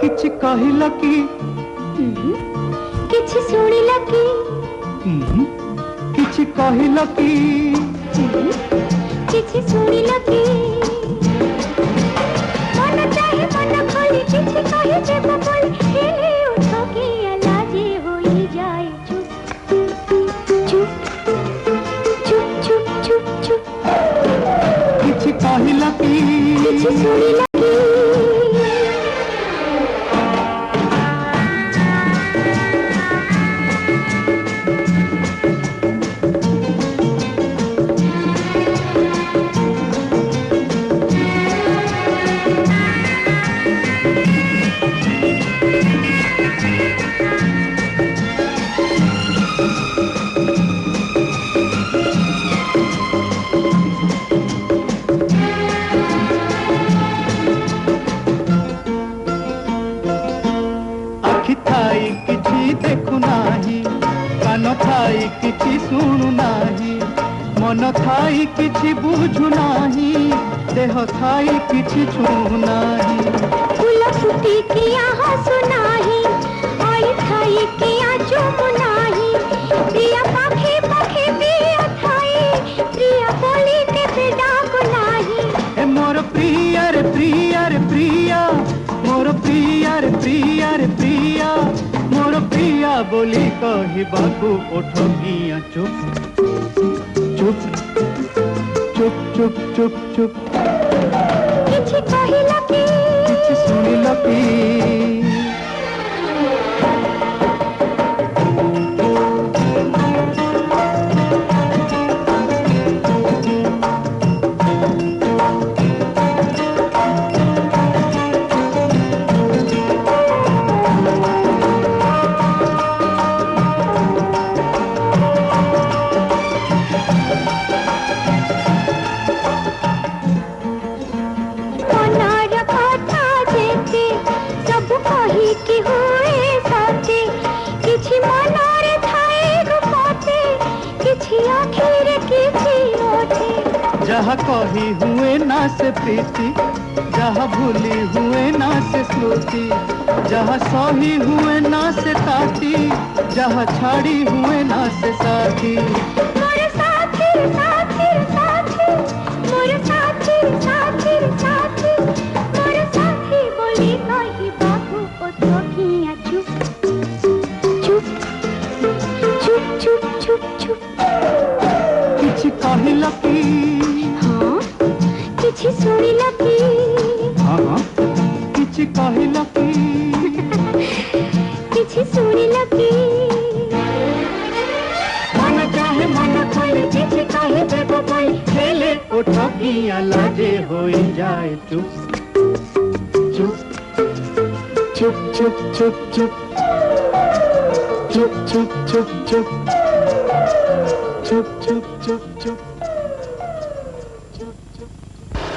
किछि कहिला कि किछि सुनिला कि किछि कहिला कि किछि सुनिला कि मन चाहे मन खोली किछि कहि देबो बोली हेले उठो कि लाजे होई जाए चुप चुप चुप चुप चुप चुप किछि कहिला कि किछि सुनिला थाई किछि देखु नाही, कान थाई किछि सुनु नाही, मन थाई किछि बुझु नाही, देह थाई किछि छू नाही। फूल फुटी किया हंसु नाही, आई थाई किया चुप नाही, प्रिया पाखे पाखे प्रिया थाई, प्रिया बोली के बेडाक नाही। ए मोर प्रिया रे प्रिया रे प्रिया, मोर प्रिया रे प्रिया रे प्रिया, मोर प्रिया बोली कहिबाकू ओठ गिया चुप चुप चुप चुप चुप चुप। किछि कहिला कि किछि सुनिला कि कि हुए साथे किछि मनरे थाए गुपाते किछि आखिर किछि ओठे। जहाँ कही हुए ना से प्रीति, जहाँ भूली हुए ना से स्मृति, जहाँ सही हुए ना से ताती, जहाँ छाड़ी हुए ना से साथी। मोर साथी साथी साथी, मोर साथी साथी साथी, मोर साथी बोली कही बाबू ओठो किया चुप चुप चुप चुप चुप चुप। किछि कहिला कि हाँ, किछि सुनिला कि हाँ, किछि कहिला कि किछि सुनिला कि मन चाहे मन खोली किछि कहि देबो बोली हेले उठ गिया लाजे होई जाए चुप चुप चुप चुप चुप चुप चुप चुप चुप चुप चुप चुप चुप चुप।